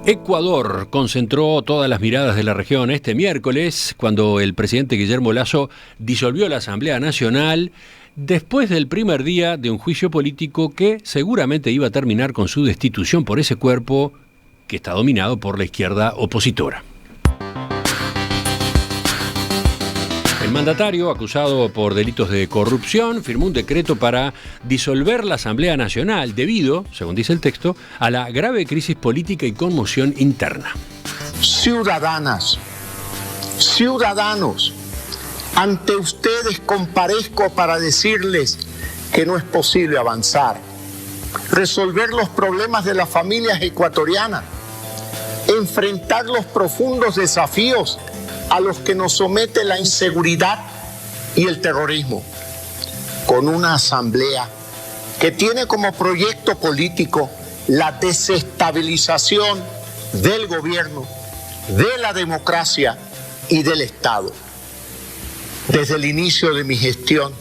Ecuador concentró todas las miradas de la región este miércoles cuando el presidente Guillermo Lasso disolvió la Asamblea Nacional después del primer día de un juicio político que seguramente iba a terminar con su destitución por ese cuerpo que está dominado por la izquierda opositora. El mandatario, acusado por delitos de corrupción, firmó un decreto para disolver la Asamblea Nacional debido, según dice el texto, a la grave crisis política y conmoción interna. Ciudadanas, ciudadanos, ante ustedes comparezco para decirles que no es posible avanzar, resolver los problemas de las familias ecuatorianas, enfrentar los profundos desafíos a los que nos somete la inseguridad y el terrorismo, con una asamblea que tiene como proyecto político la desestabilización del gobierno, de la democracia y del Estado. Desde el inicio de mi gestión,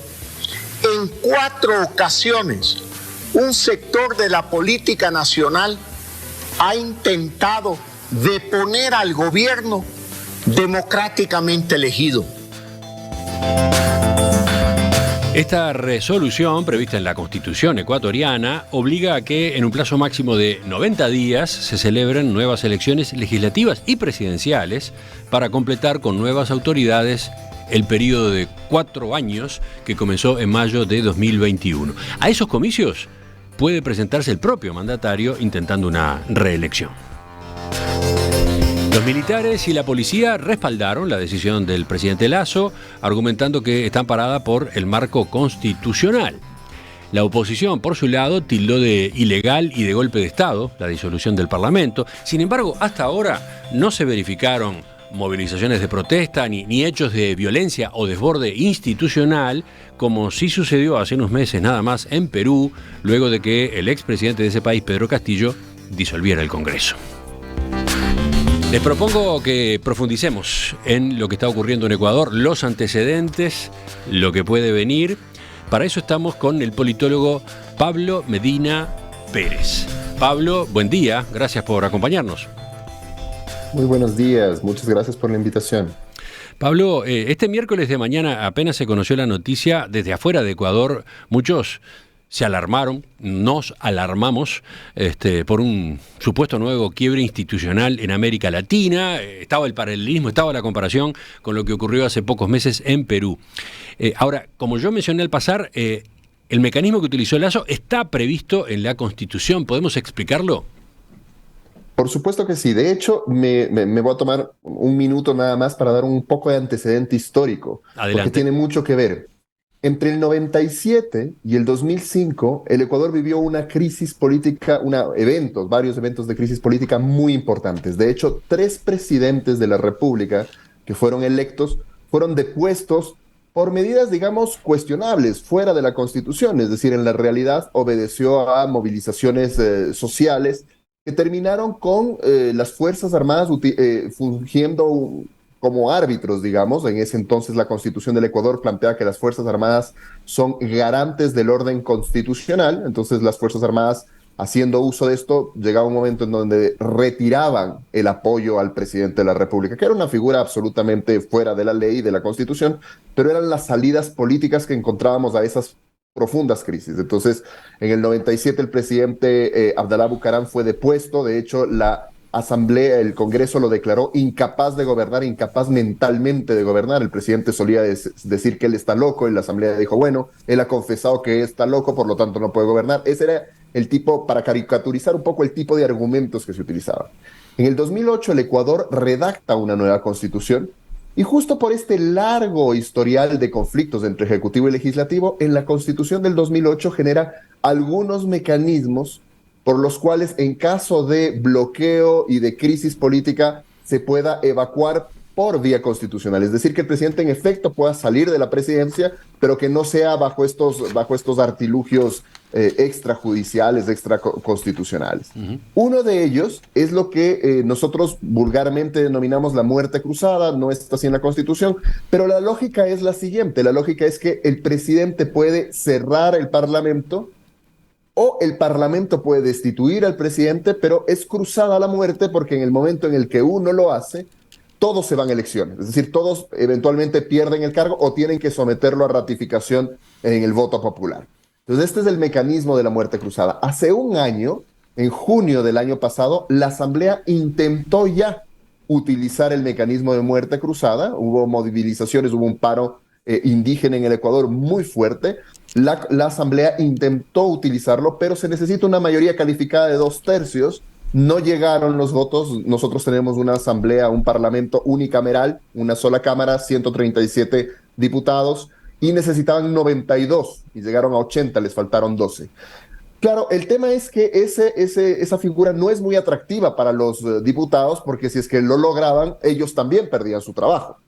en 4 ocasiones, un sector de la política nacional ha intentado deponer al gobierno democráticamente elegido. Esta resolución, prevista en la Constitución ecuatoriana, obliga a que en un plazo máximo de 90 días se celebren nuevas elecciones legislativas y presidenciales para completar con nuevas autoridades el periodo de 4 años que comenzó en mayo de 2021. A esos comicios puede presentarse el propio mandatario intentando una reelección. Los militares y la policía respaldaron la decisión del presidente Lasso, argumentando que está amparada por el marco constitucional. La oposición, por su lado, tildó de ilegal y de golpe de Estado la disolución del Parlamento. Sin embargo, hasta ahora no se verificaron movilizaciones de protesta ni hechos de violencia o desborde institucional, como sí sucedió hace unos meses nada más en Perú, luego de que el expresidente de ese país, Pedro Castillo, disolviera el Congreso. Les propongo que profundicemos en lo que está ocurriendo en Ecuador, los antecedentes, lo que puede venir. Para eso estamos con el politólogo Pablo Medina Pérez. Pablo, buen día, gracias por acompañarnos. Muy buenos días, muchas gracias por la invitación. Pablo, este miércoles de mañana apenas se conoció la noticia desde afuera de Ecuador. Muchos se alarmaron, nos alarmamos por un supuesto nuevo quiebre institucional en América Latina. Estaba el paralelismo, estaba la comparación con lo que ocurrió hace pocos meses en Perú. Ahora, como yo mencioné al pasar, el mecanismo que utilizó Lasso está previsto en la Constitución. ¿Podemos explicarlo? Por supuesto que sí. De hecho, me voy a tomar un minuto nada más para dar un poco de antecedente histórico. Adelante. Porque tiene mucho que ver. Entre el 97 y el 2005, el Ecuador vivió una crisis política, varios eventos de crisis política muy importantes. De hecho, 3 presidentes de la República que fueron electos fueron depuestos por medidas, digamos, cuestionables, fuera de la Constitución. Es decir, en la realidad obedeció a movilizaciones sociales que terminaron con las Fuerzas Armadas fungiendo como árbitros, digamos. En ese entonces la Constitución del Ecuador plantea que las Fuerzas Armadas son garantes del orden constitucional. Entonces las Fuerzas Armadas, haciendo uso de esto, llegaba un momento en donde retiraban el apoyo al presidente de la República, que era una figura absolutamente fuera de la ley y de la Constitución, pero eran las salidas políticas que encontrábamos a esas profundas crisis. Entonces, en el 97 el presidente Abdalá Bucaram fue depuesto. De hecho, la Asamblea, el Congreso lo declaró incapaz de gobernar, incapaz mentalmente de gobernar. El presidente solía decir que él está loco, y la Asamblea dijo, bueno, él ha confesado que está loco, por lo tanto no puede gobernar. Ese era el tipo, para caricaturizar un poco el tipo de argumentos que se utilizaban. En el 2008 el Ecuador redacta una nueva constitución, y justo por este largo historial de conflictos entre Ejecutivo y Legislativo, en la Constitución del 2008 genera algunos mecanismos por los cuales, en caso de bloqueo y de crisis política, se pueda evacuar por vía constitucional. Es decir, que el presidente en efecto pueda salir de la presidencia, pero que no sea bajo estos artilugios extrajudiciales, extraconstitucionales. Uno de ellos es lo que nosotros vulgarmente denominamos la muerte cruzada. No está así en la Constitución, pero la lógica es la siguiente. La lógica es que el presidente puede cerrar el Parlamento o el Parlamento puede destituir al presidente, pero es cruzada la muerte porque en el momento en el que uno lo hace, todos se van a elecciones. Es decir, todos eventualmente pierden el cargo o tienen que someterlo a ratificación en el voto popular. Entonces, este es el mecanismo de la muerte cruzada. Hace un año, en junio del año pasado, la Asamblea intentó ya utilizar el mecanismo de muerte cruzada. Hubo movilizaciones, hubo un paro indígena en el Ecuador muy fuerte. La Asamblea intentó utilizarlo, pero se necesita una mayoría calificada de 2/3. No llegaron los votos. Nosotros tenemos una Asamblea, un Parlamento unicameral, una sola Cámara, 137 diputados, y necesitaban 92 y llegaron a 80, les faltaron 12. Claro, el tema es que esa figura no es muy atractiva para los diputados, porque si es que lo lograban, ellos también perdían su trabajo,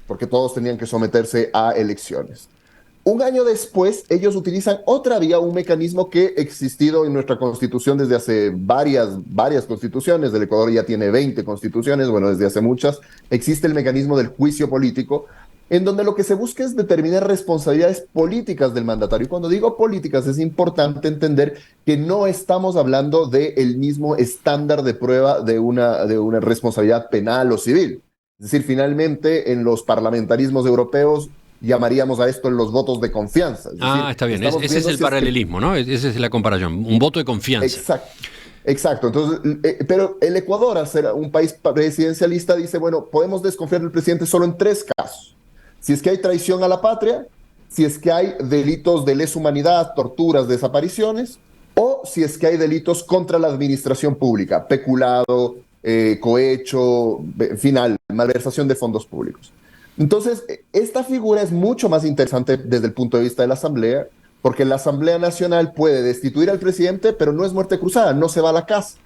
porque todos tenían que someterse a elecciones. Un año después, ellos utilizan otra vía, un mecanismo que ha existido en nuestra Constitución desde hace varias constituciones. El Ecuador ya tiene 20 constituciones, bueno, desde hace muchas. Existe el mecanismo del juicio político, en donde lo que se busca es determinar responsabilidades políticas del mandatario. Y cuando digo políticas, es importante entender que no estamos hablando del mismo estándar de prueba de una responsabilidad penal o civil. Es decir, finalmente, en los parlamentarismos europeos llamaríamos a esto en los votos de confianza. Es decir, está bien. Ese es el paralelismo, ¿no? Esa es la comparación. Un voto de confianza. Exacto. Entonces, pero el Ecuador, al ser un país presidencialista, dice, bueno, podemos desconfiar del presidente solo en 3 casos. Si es que hay traición a la patria, si es que hay delitos de lesa humanidad, torturas, desapariciones, o si es que hay delitos contra la administración pública, peculado, cohecho, final, malversación de fondos públicos. Entonces, esta figura es mucho más interesante desde el punto de vista de la Asamblea, porque la Asamblea Nacional puede destituir al presidente, pero no es muerte cruzada, no se va a la casa.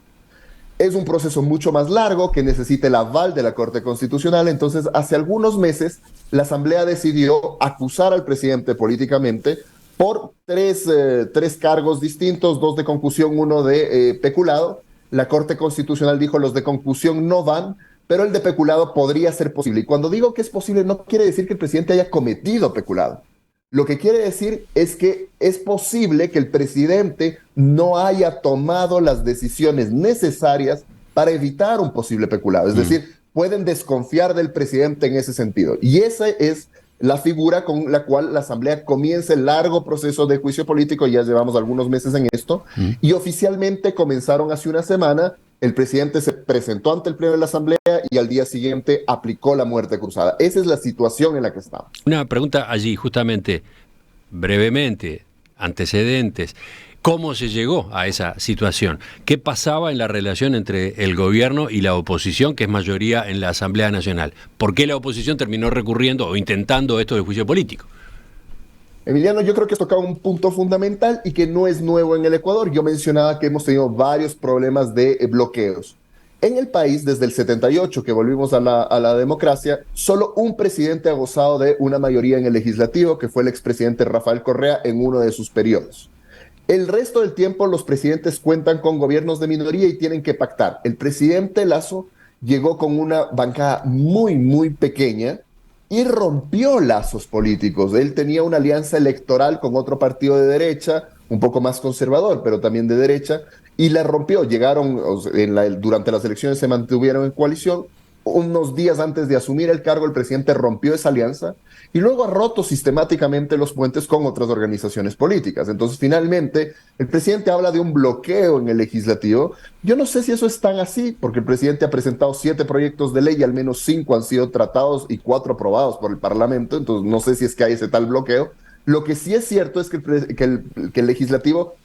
Es un proceso mucho más largo que necesita el aval de la Corte Constitucional. Entonces, hace algunos meses, la Asamblea decidió acusar al presidente políticamente por tres cargos distintos, 2 de concusión, 1 de peculado. La Corte Constitucional dijo los de concusión no van, pero el de peculado podría ser posible. Y cuando digo que es posible, no quiere decir que el presidente haya cometido peculado. Lo que quiere decir es que es posible que el presidente no haya tomado las decisiones necesarias para evitar un posible peculado. Es decir, pueden desconfiar del presidente en ese sentido. Y esa es la figura con la cual la Asamblea comienza el largo proceso de juicio político. Ya llevamos algunos meses en esto. Y oficialmente comenzaron hace una semana. El presidente se presentó ante el Pleno de la Asamblea y al día siguiente aplicó la muerte cruzada. Esa es la situación en la que estamos. Una pregunta allí, justamente, brevemente, antecedentes. ¿Cómo se llegó a esa situación? ¿Qué pasaba en la relación entre el gobierno y la oposición, que es mayoría en la Asamblea Nacional? ¿Por qué la oposición terminó recurriendo o intentando esto de juicio político? Emiliano, yo creo que has tocado un punto fundamental y que no es nuevo en el Ecuador. Yo mencionaba que hemos tenido varios problemas de bloqueos. En el país, desde el 78, que volvimos a la democracia, solo un presidente ha gozado de una mayoría en el legislativo, que fue el expresidente Rafael Correa en uno de sus periodos. El resto del tiempo, los presidentes cuentan con gobiernos de minoría y tienen que pactar. El presidente Lasso llegó con una bancada muy, muy pequeña y rompió lazos políticos. Él tenía una alianza electoral con otro partido de derecha, un poco más conservador, pero también de derecha, y la rompió. Llegaron, durante las elecciones se mantuvieron en coalición. Unos días antes de asumir el cargo, el presidente rompió esa alianza y luego ha roto sistemáticamente los puentes con otras organizaciones políticas. Entonces, finalmente, el presidente habla de un bloqueo en el legislativo. Yo no sé si eso es tan así, porque el presidente ha presentado 7 proyectos de ley y al menos 5 han sido tratados y 4 aprobados por el Parlamento. Entonces, no sé si es que hay ese tal bloqueo. Lo que sí es cierto es que el legislativo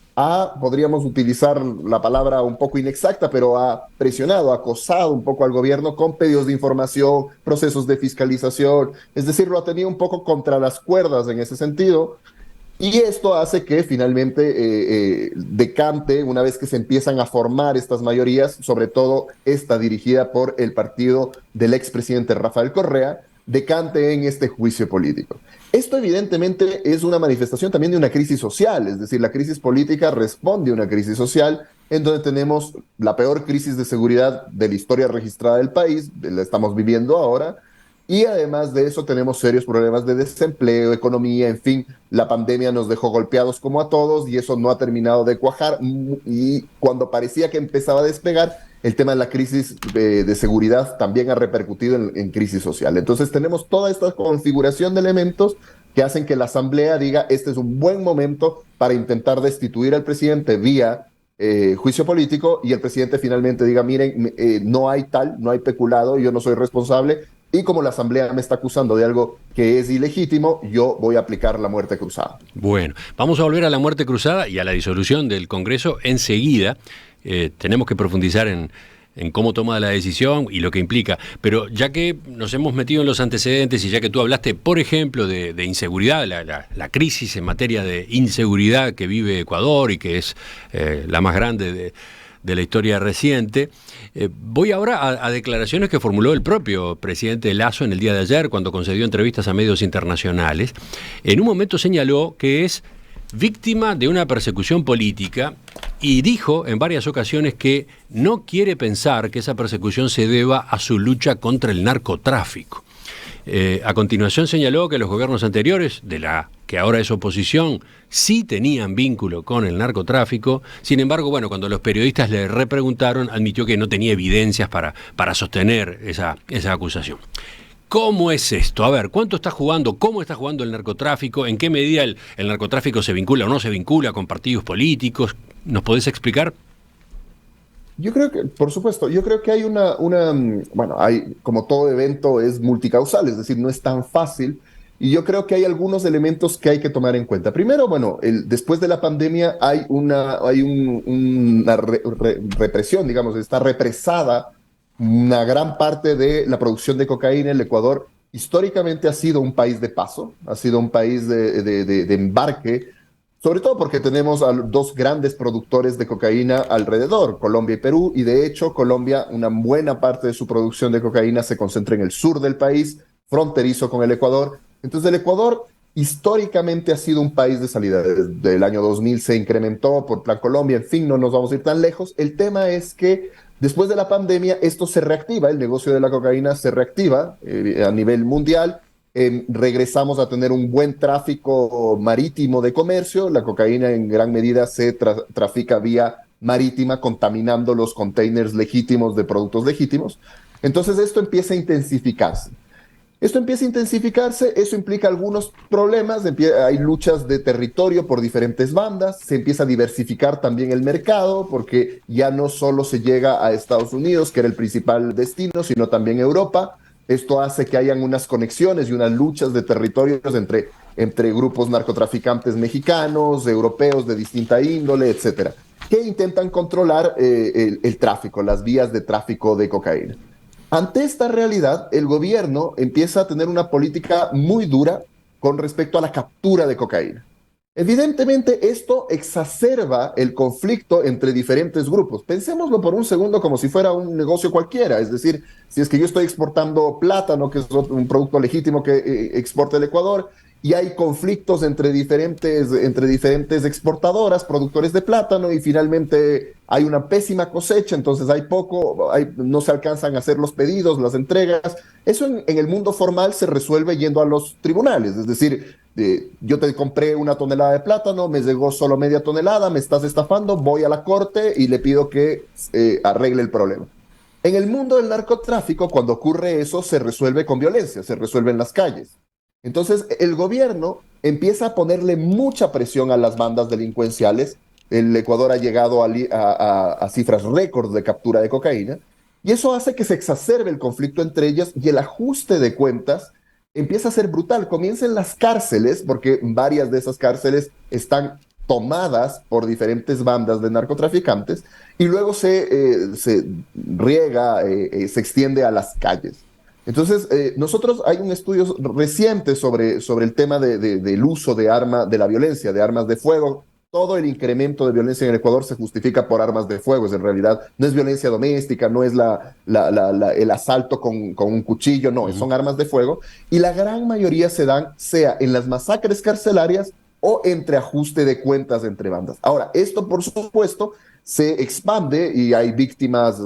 podríamos utilizar la palabra un poco inexacta, pero ha presionado, ha acosado un poco al gobierno con pedidos de información, procesos de fiscalización, es decir, lo ha tenido un poco contra las cuerdas en ese sentido, y esto hace que finalmente decante, una vez que se empiezan a formar estas mayorías, sobre todo esta dirigida por el partido del expresidente Rafael Correa, decante en este juicio político. Esto evidentemente es una manifestación también de una crisis social, es decir, la crisis política responde a una crisis social en donde tenemos la peor crisis de seguridad de la historia registrada del país, la estamos viviendo ahora, Y además de eso tenemos serios problemas de desempleo, economía, en fin, la pandemia nos dejó golpeados como a todos y eso no ha terminado de cuajar. Y cuando parecía que empezaba a despegar, el tema de la crisis de seguridad también ha repercutido en crisis social. Entonces tenemos toda esta configuración de elementos que hacen que la Asamblea diga este es un buen momento para intentar destituir al presidente vía juicio político y el presidente finalmente diga, miren, no hay peculado, yo no soy responsable y como la Asamblea me está acusando de algo que es ilegítimo, yo voy a aplicar la muerte cruzada. Bueno, vamos a volver a la muerte cruzada y a la disolución del Congreso enseguida. Tenemos que profundizar en cómo toma la decisión y lo que implica. Pero ya que nos hemos metido en los antecedentes y ya que tú hablaste, por ejemplo, de inseguridad, la crisis en materia de inseguridad que vive Ecuador y que es la más grande de la historia reciente, voy ahora a declaraciones que formuló el propio presidente Lasso en el día de ayer cuando concedió entrevistas a medios internacionales. En un momento señaló que es víctima de una persecución política y dijo en varias ocasiones que no quiere pensar que esa persecución se deba a su lucha contra el narcotráfico. A continuación señaló que los gobiernos anteriores, de la que ahora es oposición, sí tenían vínculo con el narcotráfico. Sin embargo, bueno, cuando los periodistas le repreguntaron, admitió que no tenía evidencias para sostener esa acusación. ¿Cómo es esto? A ver, ¿cuánto está jugando? ¿Cómo está jugando el narcotráfico? ¿En qué medida el narcotráfico se vincula o no se vincula con partidos políticos? ¿Nos podés explicar? Yo creo que, por supuesto, yo creo que hay hay, como todo evento es multicausal, es decir, no es tan fácil. Y yo creo que hay algunos elementos que hay que tomar en cuenta. Primero, bueno, después de la pandemia hay una represión, digamos, está represada una gran parte de la producción de cocaína. El Ecuador históricamente ha sido un país de paso, ha sido un país de embarque, sobre todo porque tenemos a dos grandes productores de cocaína alrededor, Colombia y Perú, y de hecho Colombia, una buena parte de su producción de cocaína se concentra en el sur del país, fronterizo con el Ecuador. Entonces el Ecuador históricamente ha sido un país de salida. Desde el año 2000 se incrementó por Plan Colombia, en fin, no nos vamos a ir tan lejos. El tema es que después de la pandemia esto se reactiva, el negocio de la cocaína se reactiva a nivel mundial. Regresamos a tener un buen tráfico marítimo de comercio. La cocaína en gran medida se trafica vía marítima, contaminando los containers legítimos de productos legítimos. Entonces esto empieza a intensificarse. Eso implica algunos problemas, hay luchas de territorio por diferentes bandas, se empieza a diversificar también el mercado, porque ya no solo se llega a Estados Unidos, que era el principal destino, sino también Europa. Esto hace que hayan unas conexiones y unas luchas de territorios entre grupos narcotraficantes mexicanos, europeos de distinta índole, etcétera, que intentan controlar el tráfico, las vías de tráfico de cocaína. Ante esta realidad, el gobierno empieza a tener una política muy dura con respecto a la captura de cocaína. Evidentemente, esto exacerba el conflicto entre diferentes grupos. Pensémoslo por un segundo como si fuera un negocio cualquiera. Es decir, si es que yo estoy exportando plátano, que es un producto legítimo que exporta el Ecuador, y hay conflictos entre diferentes exportadoras, productores de plátano, y finalmente hay una pésima cosecha, entonces no se alcanzan a hacer los pedidos, las entregas. Eso en el mundo formal se resuelve yendo a los tribunales, es decir, yo te compré 1 tonelada de plátano, me llegó solo media tonelada, me estás estafando, voy a la corte y le pido que arregle el problema. En el mundo del narcotráfico, cuando ocurre eso, se resuelve con violencia, se resuelve en las calles. Entonces, el gobierno empieza a ponerle mucha presión a las bandas delincuenciales. El Ecuador ha llegado a cifras récord de captura de cocaína, y eso hace que se exacerbe el conflicto entre ellas y el ajuste de cuentas empieza a ser brutal. Comienza en las cárceles, porque varias de esas cárceles están tomadas por diferentes bandas de narcotraficantes, y luego se riega, se extiende a las calles. Entonces, hay un estudio reciente sobre el tema del uso de la violencia, de armas de fuego. Todo el incremento de violencia en el Ecuador se justifica por armas de fuego. En realidad, no es violencia doméstica, no es el asalto con un cuchillo, no, son armas de fuego. Y la gran mayoría se dan, sea en las masacres carcelarias o entre ajuste de cuentas entre bandas. Ahora, esto, por supuesto, se expande y hay víctimas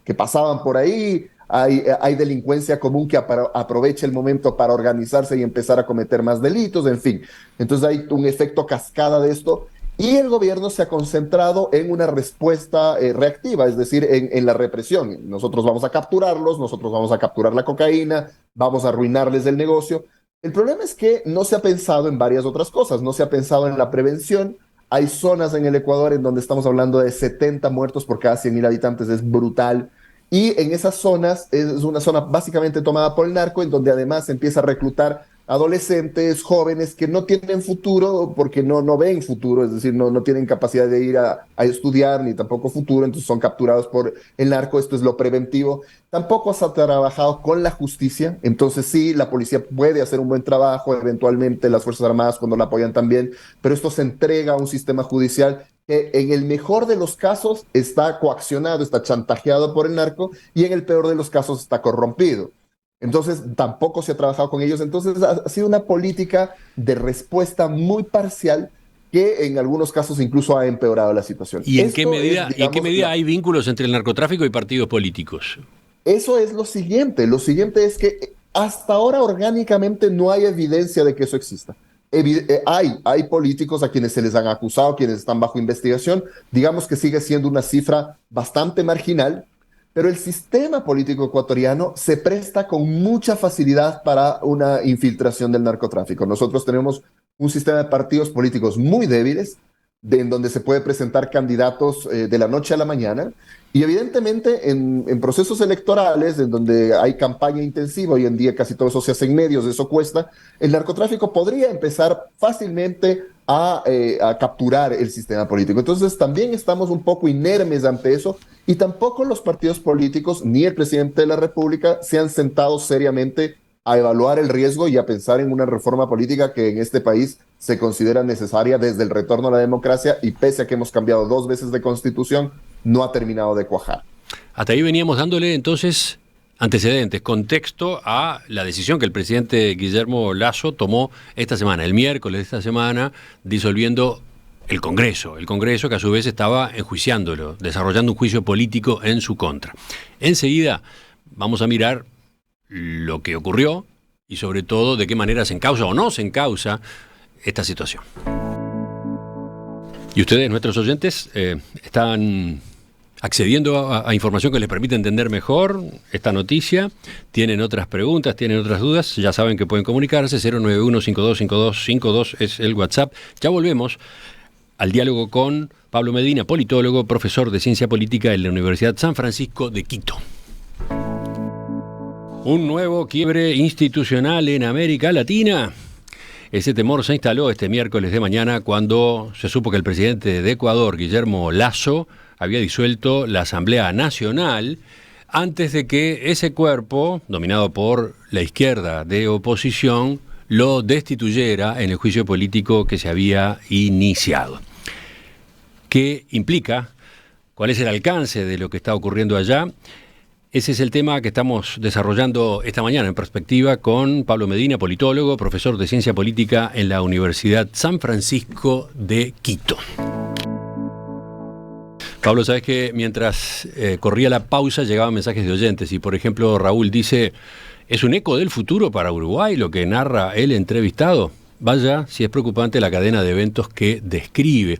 que pasaban por ahí. hay delincuencia común que aprovecha el momento para organizarse y empezar a cometer más delitos, en fin. Entonces hay un efecto cascada de esto. Y el gobierno se ha concentrado en una respuesta reactiva, es decir, en la represión. Nosotros vamos a capturarlos, nosotros vamos a capturar la cocaína, vamos a arruinarles el negocio. El problema es que no se ha pensado en varias otras cosas, no se ha pensado en la prevención. Hay zonas en el Ecuador en donde estamos hablando de 70 muertos por cada 100.000 habitantes, es brutal. Y en esas zonas, es una zona básicamente tomada por el narco, en donde además se empieza a reclutar adolescentes, jóvenes que no tienen futuro porque no ven futuro, es decir, no tienen capacidad de ir a estudiar ni tampoco futuro, entonces son capturados por el narco. Esto es lo preventivo. Tampoco se ha trabajado con la justicia, entonces sí, la policía puede hacer un buen trabajo, eventualmente las Fuerzas Armadas cuando la apoyan también, pero esto se entrega a un sistema judicial que en el mejor de los casos está coaccionado, está chantajeado por el narco, y en el peor de los casos está corrompido. Entonces, tampoco se ha trabajado con ellos. Entonces, ha sido una política de respuesta muy parcial que en algunos casos incluso ha empeorado la situación. ¿Y en qué medida hay vínculos entre el narcotráfico y partidos políticos? Eso es lo siguiente. Lo siguiente es que hasta ahora orgánicamente no hay evidencia de que eso exista. Hay políticos a quienes se les han acusado, quienes están bajo investigación. Digamos que sigue siendo una cifra bastante marginal, pero el sistema político ecuatoriano se presta con mucha facilidad para una infiltración del narcotráfico. Nosotros tenemos un sistema de partidos políticos muy débiles, en donde se puede presentar candidatos de la noche a la mañana, y evidentemente en procesos electorales, en donde hay campaña intensiva, hoy en día casi todo eso se hace en medios, eso cuesta, el narcotráfico podría empezar fácilmente a capturar el sistema político. Entonces también estamos un poco inermes ante eso, y tampoco los partidos políticos ni el presidente de la República se han sentado seriamente a evaluar el riesgo y a pensar en una reforma política que en este país se considera necesaria desde el retorno a la democracia, y pese a que hemos cambiado 2 veces de constitución, no ha terminado de cuajar. Hasta ahí veníamos dándole entonces antecedentes, contexto a la decisión que el presidente Guillermo Lasso tomó esta semana, el miércoles de esta semana, disolviendo el Congreso que a su vez estaba enjuiciándolo, desarrollando un juicio político en su contra. Enseguida vamos a mirar lo que ocurrió y sobre todo de qué manera se encausa o no se encausa esta situación. Y ustedes, nuestros oyentes, están accediendo a información que les permite entender mejor esta noticia. Tienen otras preguntas, tienen otras dudas, ya saben que pueden comunicarse. 091-525252 es el WhatsApp. Ya volvemos al diálogo con Pablo Medina, politólogo, profesor de Ciencia Política en la Universidad San Francisco de Quito. Un nuevo quiebre institucional en América Latina. Ese temor se instaló este miércoles de mañana cuando se supo que el presidente de Ecuador, Guillermo Lasso, había disuelto la Asamblea Nacional antes de que ese cuerpo, dominado por la izquierda de oposición, lo destituyera en el juicio político que se había iniciado. ¿Qué implica? ¿Cuál es el alcance de lo que está ocurriendo allá? Ese es el tema que estamos desarrollando esta mañana en perspectiva con Pablo Medina, politólogo, profesor de Ciencia Política en la Universidad San Francisco de Quito. Pablo, sabes que mientras corría la pausa llegaban mensajes de oyentes y, por ejemplo, Raúl dice: ¿es un eco del futuro para Uruguay lo que narra el entrevistado? Vaya, si es preocupante la cadena de eventos que describe.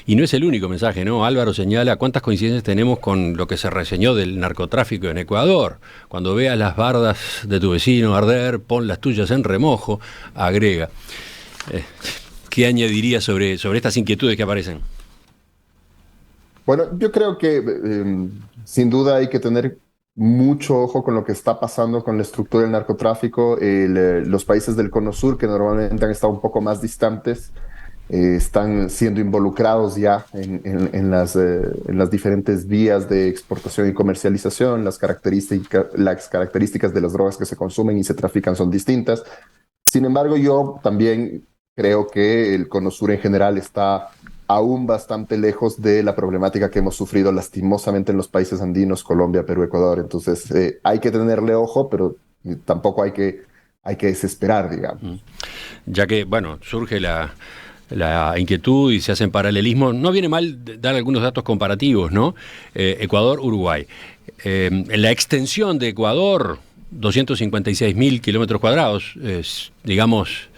Y no es el único mensaje, ¿no? Álvaro señala cuántas coincidencias tenemos con lo que se reseñó del narcotráfico en Ecuador. Cuando veas las bardas de tu vecino arder, pon las tuyas en remojo, agrega. ¿Qué añadiría sobre estas inquietudes que aparecen? Bueno, yo creo que sin duda hay que tener mucho ojo con lo que está pasando con la estructura del narcotráfico. Los países del Cono Sur, que normalmente han estado un poco más distantes, están siendo involucrados ya en las diferentes vías de exportación y comercialización. Las características de las drogas que se consumen y se trafican son distintas. Sin embargo, yo también creo que el Cono Sur en general está aún bastante lejos de la problemática que hemos sufrido lastimosamente en los países andinos, Colombia, Perú, Ecuador. Entonces hay que tenerle ojo, pero tampoco hay que desesperar, digamos. Ya que, bueno, surge la la inquietud y se hacen paralelismos. No viene mal dar algunos datos comparativos, ¿no? Ecuador-Uruguay. La extensión de Ecuador, 256.000 kilómetros cuadrados, es, digamos,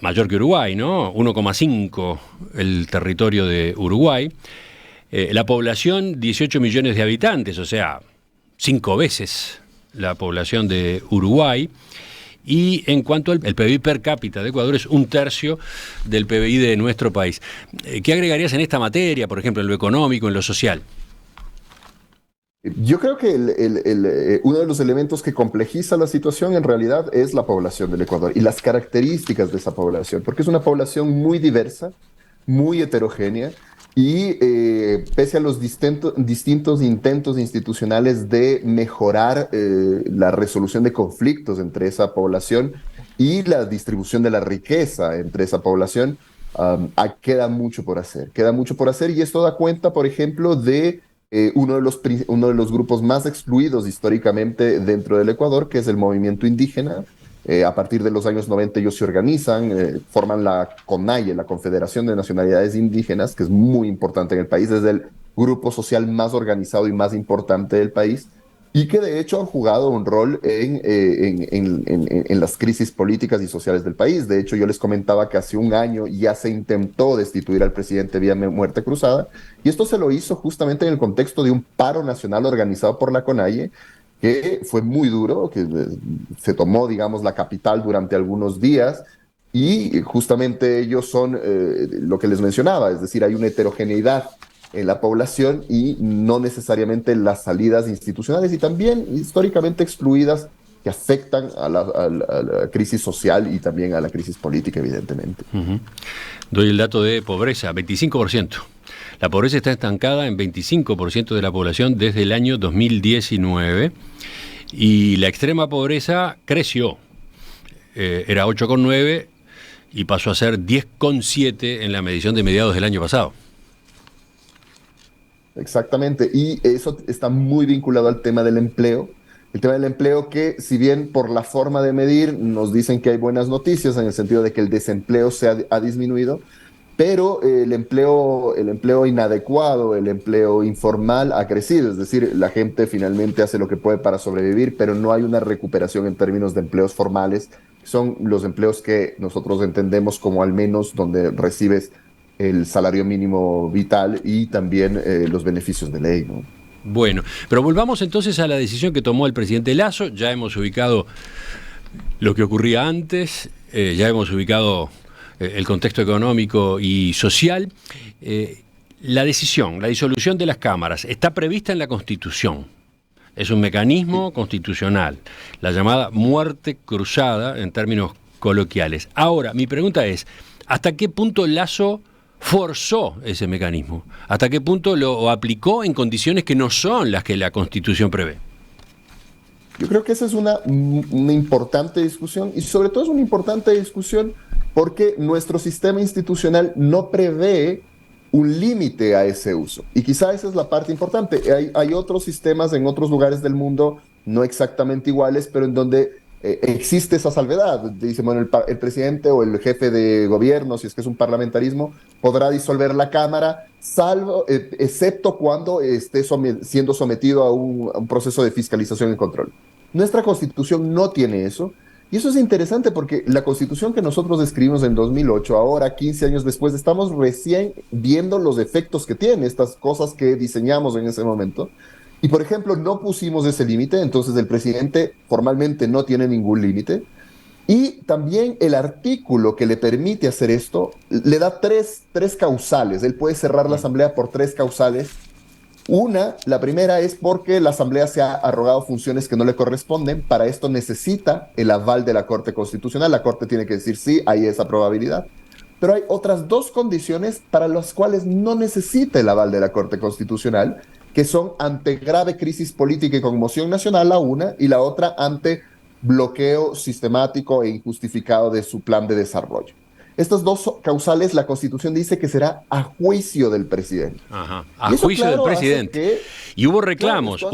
mayor que Uruguay, ¿no? 1,5 el territorio de Uruguay. La población, 18 millones de habitantes, o sea, 5 veces la población de Uruguay. Y en cuanto al PBI per cápita de Ecuador, es 1/3 del PBI de nuestro país. ¿Qué agregarías en esta materia, por ejemplo, en lo económico, en lo social? Yo creo que uno de los elementos que complejiza la situación en realidad es la población del Ecuador y las características de esa población, porque es una población muy diversa, muy heterogénea, y pese a los distintos intentos institucionales de mejorar la resolución de conflictos entre esa población y la distribución de la riqueza entre esa población, queda mucho por hacer. Queda mucho por hacer, y esto da cuenta, por ejemplo, de uno de los grupos más excluidos históricamente dentro del Ecuador, que es el movimiento indígena. A partir de los años 90 ellos se organizan, forman la CONAIE, la Confederación de Nacionalidades Indígenas, que es muy importante en el país, es el grupo social más organizado y más importante del país, y que de hecho han jugado un rol en las crisis políticas y sociales del país. De hecho, yo les comentaba que hace un año ya se intentó destituir al presidente vía muerte cruzada, y esto se lo hizo justamente en el contexto de un paro nacional organizado por la CONAIE, que fue muy duro, que se tomó, digamos, la capital durante algunos días, y justamente ellos son lo que les mencionaba, es decir, hay una heterogeneidad en la población y no necesariamente las salidas institucionales, y también históricamente excluidas, que afectan a la crisis social y también a la crisis política, evidentemente. Doy el dato de pobreza, 25%. La pobreza está estancada en 25% de la población desde el año 2019, y la extrema pobreza creció. Era 8,9 y pasó a ser 10,7 en la medición de mediados del año pasado. Exactamente, y eso está muy vinculado al tema del empleo. El tema del empleo, que si bien por la forma de medir nos dicen que hay buenas noticias en el sentido de que el desempleo ha disminuido, pero el empleo inadecuado, el empleo informal ha crecido. Es decir, la gente finalmente hace lo que puede para sobrevivir, pero no hay una recuperación en términos de empleos formales. Son los empleos que nosotros entendemos como al menos donde recibes el salario mínimo vital y también los beneficios de ley, ¿no? Bueno, pero volvamos entonces a la decisión que tomó el presidente Lasso. Ya hemos ubicado lo que ocurría antes, ya hemos ubicado el contexto económico y social. La decisión, la disolución de las cámaras, está prevista en la Constitución. Es un mecanismo constitucional, la llamada muerte cruzada en términos coloquiales. Ahora, mi pregunta es, ¿hasta qué punto Lasso forzó ese mecanismo? ¿Hasta qué punto lo aplicó en condiciones que no son las que la Constitución prevé? Yo creo que esa es una importante discusión, y sobre todo es una importante discusión porque nuestro sistema institucional no prevé un límite a ese uso. Y quizá esa es la parte importante. Hay otros sistemas en otros lugares del mundo, no exactamente iguales, pero en donde existe esa salvedad. Dice, bueno, el presidente o el jefe de gobierno, si es que es un parlamentarismo, podrá disolver la Cámara, excepto cuando esté siendo sometido a un proceso de fiscalización y control. Nuestra Constitución no tiene eso. Y eso es interesante porque la Constitución que nosotros escribimos en 2008, ahora 15 años después, estamos recién viendo los efectos que tiene estas cosas que diseñamos en ese momento. Y, por ejemplo, no pusimos ese límite, entonces el presidente formalmente no tiene ningún límite. Y también el artículo que le permite hacer esto le da tres causales. Él puede cerrar la Asamblea por 3 causales. La primera es porque la Asamblea se ha arrogado funciones que no le corresponden. Para esto necesita el aval de la Corte Constitucional. La Corte tiene que decir sí, hay esa probabilidad. Pero hay otras 2 condiciones para las cuales no necesita el aval de la Corte Constitucional, que son ante grave crisis política y conmoción nacional, la una, y la otra ante bloqueo sistemático e injustificado de su plan de desarrollo. Estas dos causales, la Constitución dice que será a juicio del presidente. Ajá, a juicio del presidente. Y hubo reclamos,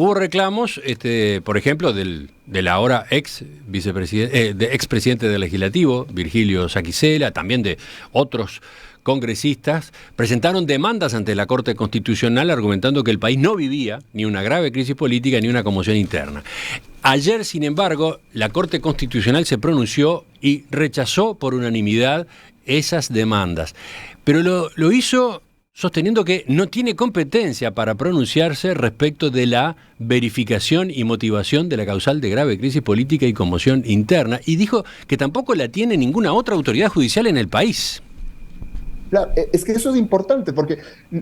por ejemplo, del ahora expresidente del Legislativo, Virgilio Saquicela, también de otros congresistas, presentaron demandas ante la Corte Constitucional argumentando que el país no vivía ni una grave crisis política ni una conmoción interna. Ayer, sin embargo, la Corte Constitucional se pronunció y rechazó por unanimidad esas demandas. Pero lo hizo sosteniendo que no tiene competencia para pronunciarse respecto de la verificación y motivación de la causal de grave crisis política y conmoción interna, y dijo que tampoco la tiene ninguna otra autoridad judicial en el país. Claro, es que eso es importante, porque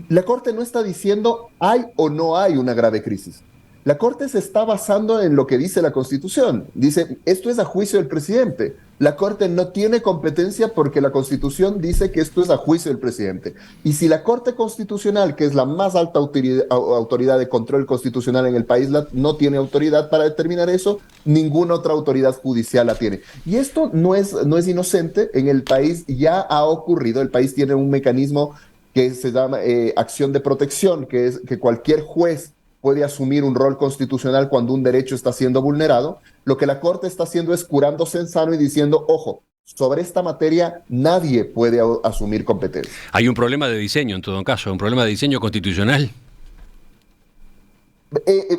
la Corte no está diciendo hay o no hay una grave crisis. La Corte se está basando en lo que dice la Constitución. Dice, esto es a juicio del presidente. La Corte no tiene competencia porque la Constitución dice que esto es a juicio del presidente. Y si la Corte Constitucional, que es la más alta autoridad de control constitucional en el país, no tiene autoridad para determinar eso, ninguna otra autoridad judicial la tiene. Y esto no es inocente. En el país ya ha ocurrido. El país tiene un mecanismo que se llama acción de protección, que es que cualquier juez puede asumir un rol constitucional cuando un derecho está siendo vulnerado. Lo que la Corte está haciendo es curándose en sano y diciendo, ojo, sobre esta materia nadie puede asumir competencia. Hay un problema de diseño en todo caso, un problema de diseño constitucional.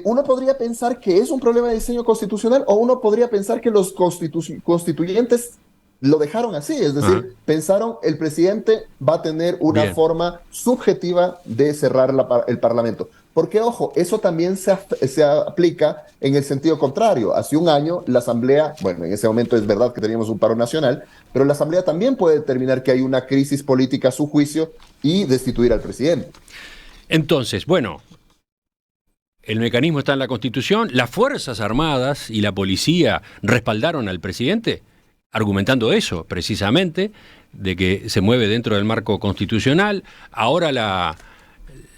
Uno podría pensar que es un problema de diseño constitucional, o uno podría pensar que los constituyentes lo dejaron así, es decir, pensaron el presidente va a tener una forma subjetiva de cerrar el Parlamento. Porque, ojo, eso también se aplica en el sentido contrario. Hace un año la Asamblea, bueno, en ese momento es verdad que teníamos un paro nacional, pero la Asamblea también puede determinar que hay una crisis política a su juicio y destituir al presidente. Entonces, bueno, el mecanismo está en la Constitución, las Fuerzas Armadas y la policía respaldaron al presidente, argumentando eso precisamente, de que se mueve dentro del marco constitucional. Ahora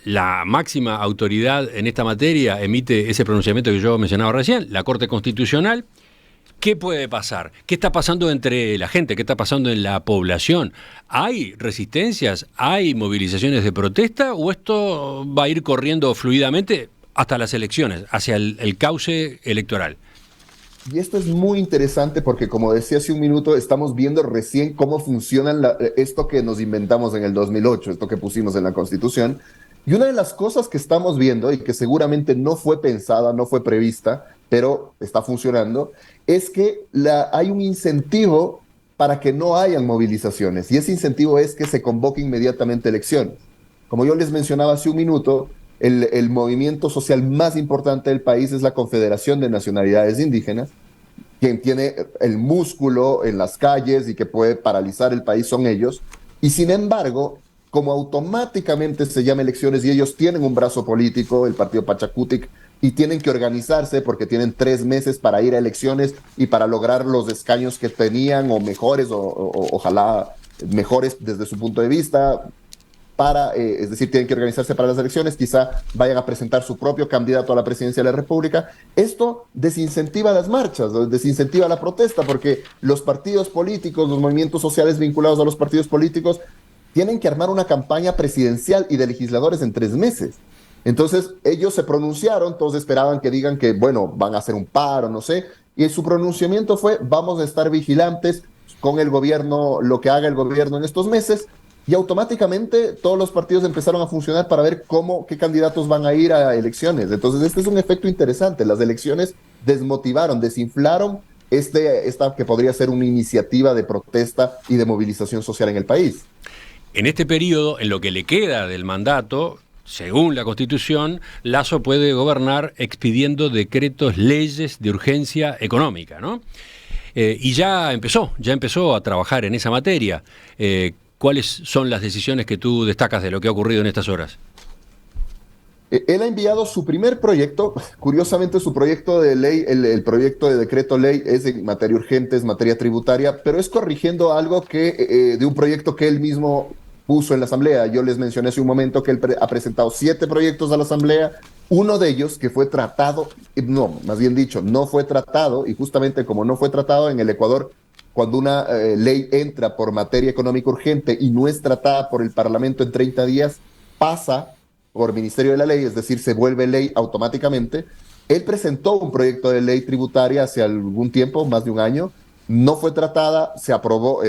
la máxima autoridad en esta materia emite ese pronunciamiento que yo mencionaba recién, la Corte Constitucional. ¿Qué puede pasar? ¿Qué está pasando entre la gente? ¿Qué está pasando en la población? ¿Hay resistencias? ¿Hay movilizaciones de protesta? ¿O esto va a ir corriendo fluidamente hasta las elecciones, hacia el cauce electoral? Y esto es muy interesante porque, como decía hace un minuto, estamos viendo recién cómo funciona esto que nos inventamos en el 2008, esto que pusimos en la Constitución. Y una de las cosas que estamos viendo y que seguramente no fue pensada, no fue prevista, pero está funcionando, es que hay un incentivo para que no hayan movilizaciones. Y ese incentivo es que se convoque inmediatamente elecciones. Como yo les mencionaba hace un minuto, el movimiento social más importante del país es la Confederación de Nacionalidades Indígenas. Quien tiene el músculo en las calles y que puede paralizar el país son ellos. Y sin embargo, como automáticamente se llama elecciones y ellos tienen un brazo político, el partido Pachacutic, y tienen que organizarse porque tienen 3 meses para ir a elecciones y para lograr los escaños que tenían, o mejores, o ojalá mejores desde su punto de vista, es decir, tienen que organizarse para las elecciones, quizá vayan a presentar su propio candidato a la presidencia de la República. Esto desincentiva las marchas, desincentiva la protesta, porque los partidos políticos, los movimientos sociales vinculados a los partidos políticos, tienen que armar una campaña presidencial y de legisladores en 3 meses. Entonces, ellos se pronunciaron, todos esperaban que digan que, bueno, van a hacer un paro, no sé, y su pronunciamiento fue, vamos a estar vigilantes con el gobierno, lo que haga el gobierno en estos meses, y automáticamente todos los partidos empezaron a funcionar para ver qué candidatos van a ir a elecciones. Entonces, este es un efecto interesante. Las elecciones desmotivaron, desinflaron esta que podría ser una iniciativa de protesta y de movilización social en el país. En este periodo, en lo que le queda del mandato, según la Constitución, Lasso puede gobernar expidiendo decretos, leyes de urgencia económica, ¿no? Y ya empezó a trabajar en esa materia. ¿Cuáles son las decisiones que tú destacas de lo que ha ocurrido en estas horas? Él ha enviado su primer proyecto, curiosamente su proyecto de ley, el proyecto de decreto ley es en materia urgente, es materia tributaria, pero es corrigiendo algo de un proyecto que él mismo puso en la Asamblea. Yo les mencioné hace un momento que él ha presentado 7 proyectos a la Asamblea, uno de ellos que fue tratado, no, más bien dicho, no fue tratado, y justamente como no fue tratado en el Ecuador, cuando una ley entra por materia económica urgente y no es tratada por el Parlamento en 30 días, pasa por Ministerio de la Ley, es decir, se vuelve ley automáticamente. Él presentó un proyecto de ley tributaria hace algún tiempo, más de un año, no fue tratada, se aprobó,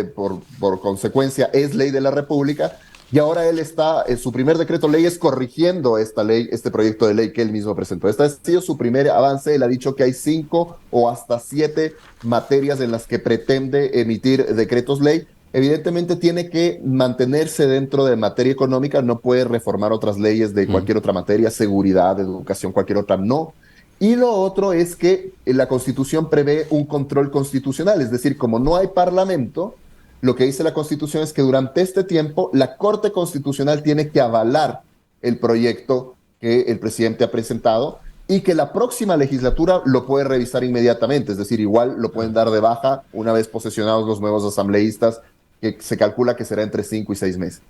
por consecuencia es ley de la República, y ahora él está, su primer decreto ley es corrigiendo esta ley, este proyecto de ley que él mismo presentó. Este ha sido su primer avance. Él ha dicho que hay 5 o hasta 7 materias en las que pretende emitir decretos ley. Evidentemente tiene que mantenerse dentro de materia económica, no puede reformar otras leyes de cualquier otra materia, seguridad, educación, cualquier otra, no. Y lo otro es que la Constitución prevé un control constitucional, es decir, como no hay parlamento, lo que dice la Constitución es que durante este tiempo la Corte Constitucional tiene que avalar el proyecto que el presidente ha presentado y que la próxima legislatura lo puede revisar inmediatamente, es decir, igual lo pueden dar de baja una vez posesionados los nuevos asambleístas, que se calcula que será entre 5 y 6 meses.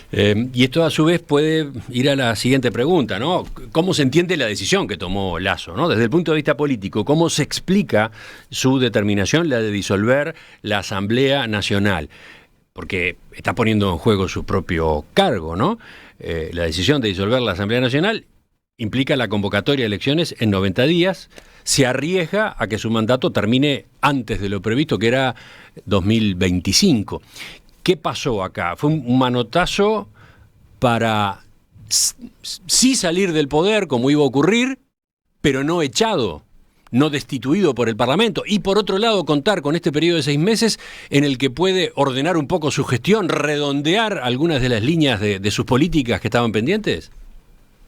Y esto a su vez puede ir a la siguiente pregunta, ¿no? ¿Cómo se entiende la decisión que tomó Lasso, ¿no? Desde el punto de vista político, ¿cómo se explica su determinación, la de disolver la Asamblea Nacional? Porque está poniendo en juego su propio cargo, ¿no? La decisión de disolver la Asamblea Nacional implica la convocatoria de elecciones en 90 días, se arriesga a que su mandato termine antes de lo previsto, que era 2025. ¿Qué pasó acá? ¿Fue un manotazo para sí salir del poder, como iba a ocurrir, pero no echado, no destituido por el Parlamento? Y por otro lado, contar con este periodo de 6 meses en el que puede ordenar un poco su gestión, redondear algunas de las líneas de sus políticas que estaban pendientes.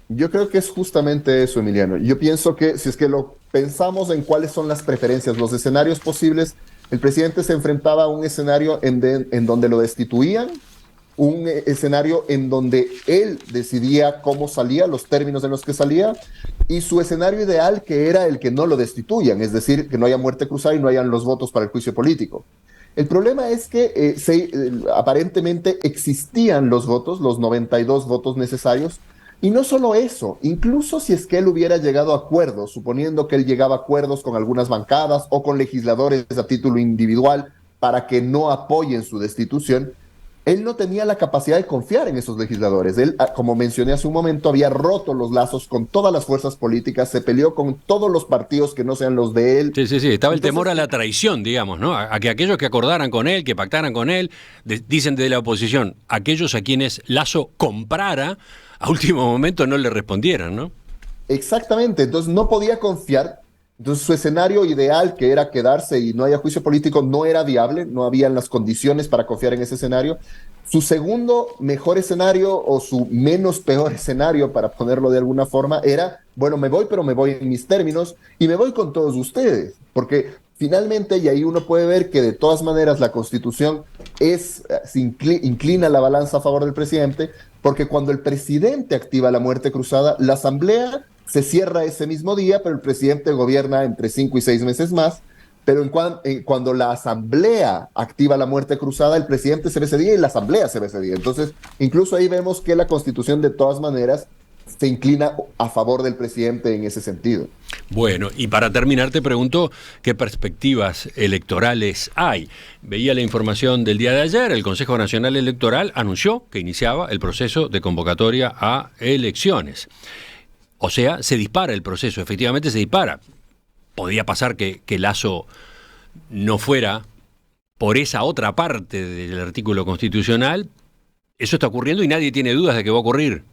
Yo creo que es justamente eso, Emiliano. Yo pienso que si es que lo pensamos en cuáles son las preferencias, los escenarios posibles, el presidente se enfrentaba a un escenario en donde lo destituían, un escenario en donde él decidía cómo salía, los términos en los que salía, y su escenario ideal, que era el que no lo destituyan, es decir, que no haya muerte cruzada y no hayan los votos para el juicio político. El problema es que aparentemente existían los votos, los 92 votos necesarios. Y no solo eso, incluso si es que él hubiera llegado a acuerdos, suponiendo que él llegaba a acuerdos con algunas bancadas o con legisladores a título individual para que no apoyen su destitución, él no tenía la capacidad de confiar en esos legisladores. Él, como mencioné hace un momento, había roto los lazos con todas las fuerzas políticas, se peleó con todos los partidos que no sean los de él. Sí. Estaba el temor a la traición, digamos, ¿no? A que aquellos que acordaran con él, que pactaran con él, dicen de la oposición, aquellos a quienes Lasso comprara, a último momento no le respondieran, ¿no? Exactamente, entonces no podía confiar. Entonces su escenario ideal, que era quedarse y no haya juicio político, no era viable, no habían las condiciones para confiar en ese escenario. Su segundo mejor escenario, o su menos peor escenario, para ponerlo de alguna forma, era, bueno, me voy, pero me voy en mis términos y me voy con todos ustedes, porque finalmente, y ahí uno puede ver que de todas maneras la Constitución se inclina la balanza a favor del presidente, porque cuando el presidente activa la muerte cruzada, la Asamblea se cierra ese mismo día, pero el presidente gobierna entre 5 y 6 meses más. Pero cuando la Asamblea activa la muerte cruzada, el presidente se ve ese día y la Asamblea se ve ese día. Entonces, incluso ahí vemos que la Constitución de todas maneras se inclina a favor del presidente en ese sentido. Bueno, y para terminar te pregunto qué perspectivas electorales hay. Veía la información del día de ayer, el Consejo Nacional Electoral anunció que iniciaba el proceso de convocatoria a elecciones. O sea, se dispara el proceso, efectivamente se dispara. Podía pasar que Lasso no fuera por esa otra parte del artículo constitucional. Eso está ocurriendo y nadie tiene dudas de que va a ocurrir.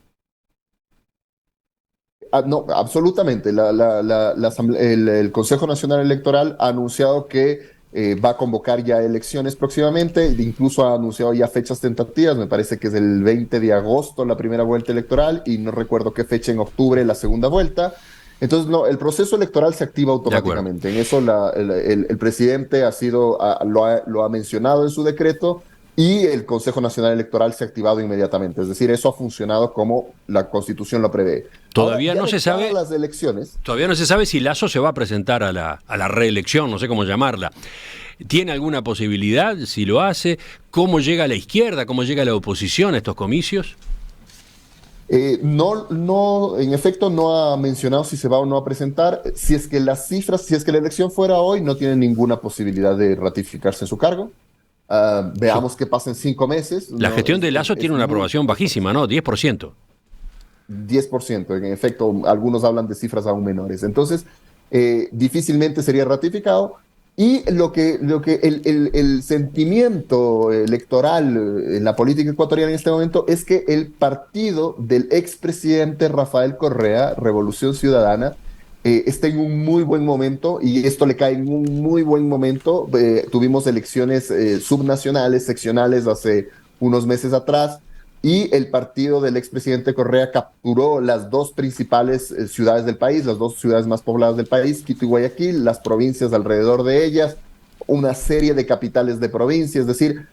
No, absolutamente. El Consejo Nacional Electoral ha anunciado que va a convocar ya elecciones próximamente, incluso ha anunciado ya fechas tentativas, me parece que es el 20 de agosto la primera vuelta electoral y no recuerdo qué fecha en octubre la segunda vuelta. Entonces, no, el proceso electoral se activa automáticamente. En eso el presidente lo ha mencionado en su decreto y el Consejo Nacional Electoral se ha activado inmediatamente. Es decir, eso ha funcionado como la Constitución lo prevé. Todavía no se sabe las elecciones. Todavía no se sabe si Lasso se va a presentar a la reelección, no sé cómo llamarla. ¿Tiene alguna posibilidad? Si lo hace, ¿cómo llega la izquierda? ¿Cómo llega la oposición a estos comicios? En efecto, no ha mencionado si se va o no a presentar. Si es que si es que la elección fuera hoy, no tiene ninguna posibilidad de ratificarse en su cargo. Veamos qué pasa en 5 meses. La gestión de Lasso tiene una aprobación bajísima, ¿no? 10%. 10%, en efecto, algunos hablan de cifras aún menores. Entonces, difícilmente sería ratificado. Y el sentimiento electoral en la política ecuatoriana en este momento es que el partido del expresidente Rafael Correa, Revolución Ciudadana, está en un muy buen momento, y esto le cae en un muy buen momento. Tuvimos elecciones subnacionales, seccionales hace unos meses atrás, y el partido del expresidente Correa capturó las dos principales ciudades del país, las dos ciudades más pobladas del país, Quito y Guayaquil, las provincias alrededor de ellas, una serie de capitales de provincia. Es decir,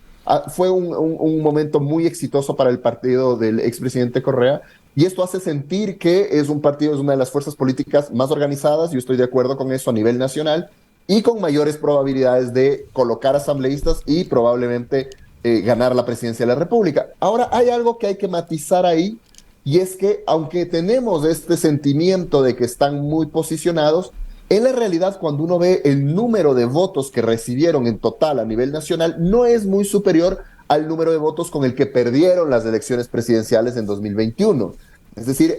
fue un momento muy exitoso para el partido del expresidente Correa, y esto hace sentir que es un partido, es una de las fuerzas políticas más organizadas, yo estoy de acuerdo con eso, a nivel nacional, y con mayores probabilidades de colocar asambleístas y probablemente ganar la presidencia de la República. Ahora, hay algo que hay que matizar ahí, y es que aunque tenemos este sentimiento de que están muy posicionados, en la realidad, cuando uno ve el número de votos que recibieron en total a nivel nacional, no es muy superior al número de votos con el que perdieron las elecciones presidenciales en 2021. Es decir,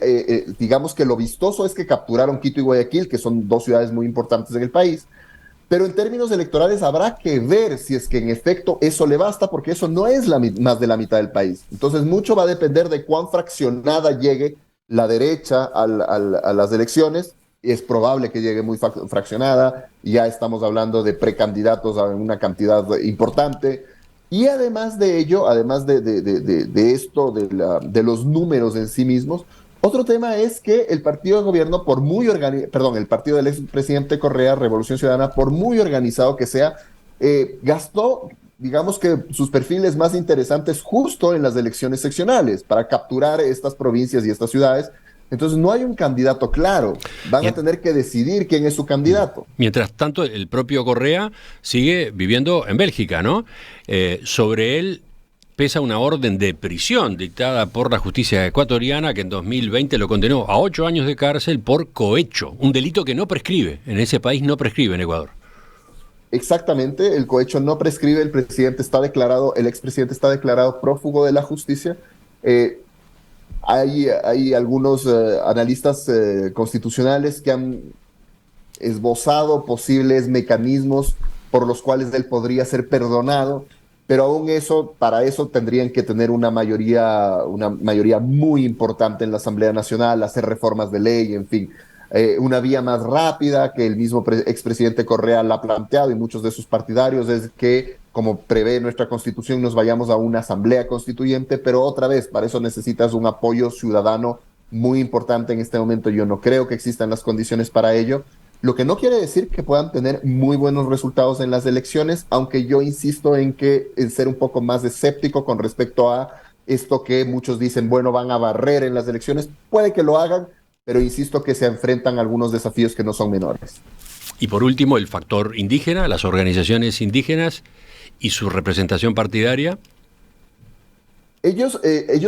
digamos que lo vistoso es que capturaron Quito y Guayaquil, que son dos ciudades muy importantes en el país, pero en términos electorales habrá que ver si es que en efecto eso le basta, porque eso no es más de la mitad del país. Entonces mucho va a depender de cuán fraccionada llegue la derecha a las elecciones. Es probable que llegue muy fraccionada, ya estamos hablando de precandidatos a una cantidad importante. Y además de ello, además de esto, de los números en sí mismos, otro tema es que el partido de gobierno, el partido del expresidente Correa, Revolución Ciudadana, por muy organizado que sea, gastó, digamos que sus perfiles más interesantes justo en las elecciones seccionales para capturar estas provincias y estas ciudades. Entonces no hay un candidato claro. Van a tener que decidir quién es su candidato. Mientras tanto, el propio Correa sigue viviendo en Bélgica, ¿no? Sobre él pesa una orden de prisión dictada por la justicia ecuatoriana, que en 2020 lo condenó a 8 años de cárcel por cohecho, un delito que no prescribe. En ese país no prescribe, en Ecuador. Exactamente, el cohecho no prescribe, el expresidente está declarado prófugo de la justicia. Hay algunos analistas constitucionales que han esbozado posibles mecanismos por los cuales él podría ser perdonado, pero aún para eso tendrían que tener una mayoría muy importante en la Asamblea Nacional, hacer reformas de ley, en fin, una vía más rápida que el mismo expresidente Correa la ha planteado, y muchos de sus partidarios, es que, como prevé nuestra Constitución, nos vayamos a una asamblea constituyente, pero otra vez, para eso necesitas un apoyo ciudadano muy importante. En este momento yo no creo que existan las condiciones para ello, lo que no quiere decir que puedan tener muy buenos resultados en las elecciones, aunque yo insisto en ser un poco más escéptico con respecto a esto que muchos dicen, bueno, van a barrer en las elecciones. Puede que lo hagan, pero insisto que se enfrentan a algunos desafíos que no son menores. Y por último, el factor indígena, las organizaciones indígenas y su representación partidaria. Ellos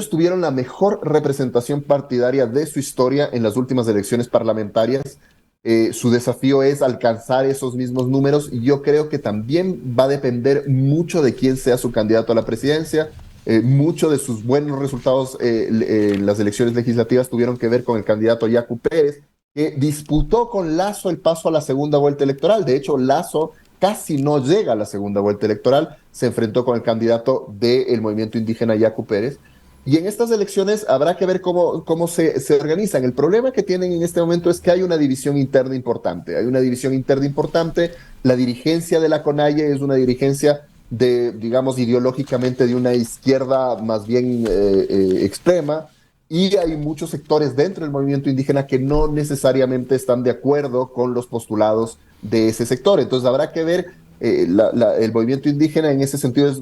tuvieron la mejor representación partidaria de su historia en las últimas elecciones parlamentarias. Su desafío es alcanzar esos mismos números, y yo creo que también va a depender mucho de quién sea su candidato a la presidencia. Mucho de sus buenos resultados en las elecciones legislativas tuvieron que ver con el candidato Yacu Pérez, que disputó con Lasso el paso a la segunda vuelta electoral. De hecho, Lasso casi no llega a la segunda vuelta electoral, se enfrentó con el candidato del movimiento indígena Yacu Pérez. Y en estas elecciones habrá que ver cómo se organizan. El problema que tienen en este momento es que hay una división interna importante. La dirigencia de la CONAIE es una dirigencia digamos, ideológicamente de una izquierda más bien extrema, y hay muchos sectores dentro del movimiento indígena que no necesariamente están de acuerdo con los postulados de ese sector. Entonces habrá que ver. El movimiento indígena en ese sentido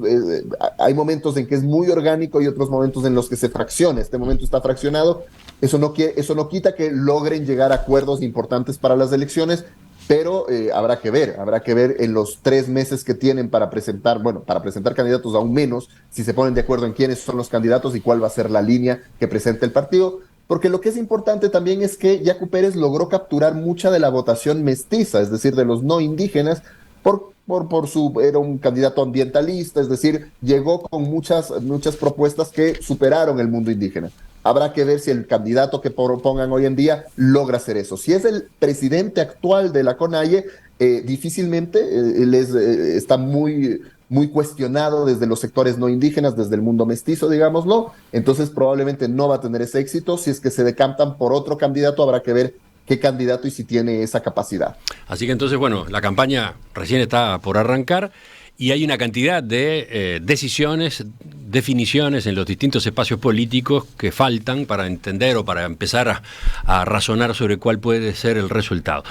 hay momentos en que es muy orgánico y otros momentos en los que se fracciona. Este momento está fraccionado. Eso no quita que logren llegar a acuerdos importantes para las elecciones, pero habrá que ver en los 3 meses que tienen para presentar candidatos aún menos, si se ponen de acuerdo en quiénes son los candidatos y cuál va a ser la línea que presente el partido, porque lo que es importante también es que Yacu Pérez logró capturar mucha de la votación mestiza, es decir, de los no indígenas, era un candidato ambientalista, es decir, llegó con muchas propuestas que superaron el mundo indígena. Habrá que ver si el candidato que propongan hoy en día logra hacer eso. Si es el presidente actual de la CONAIE, difícilmente, él está muy cuestionado desde los sectores no indígenas, desde el mundo mestizo, digámoslo, entonces probablemente no va a tener ese éxito. Si es que se decantan por otro candidato, habrá que ver qué candidato y si tiene esa capacidad. Así que entonces, bueno, la campaña recién está por arrancar y hay una cantidad de decisiones, definiciones en los distintos espacios políticos que faltan para entender o para empezar a razonar sobre cuál puede ser el resultado.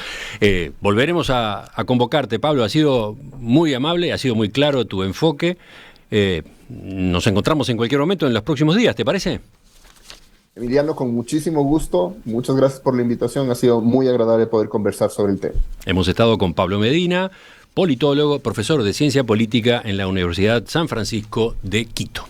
Volveremos a convocarte, Pablo. Ha sido muy amable, ha sido muy claro tu enfoque. Nos encontramos en cualquier momento en los próximos días, ¿te parece? Emiliano, con muchísimo gusto. Muchas gracias por la invitación. Ha sido muy agradable poder conversar sobre el tema. Hemos estado con Pablo Medina, politólogo, profesor de Ciencia Política en la Universidad San Francisco de Quito.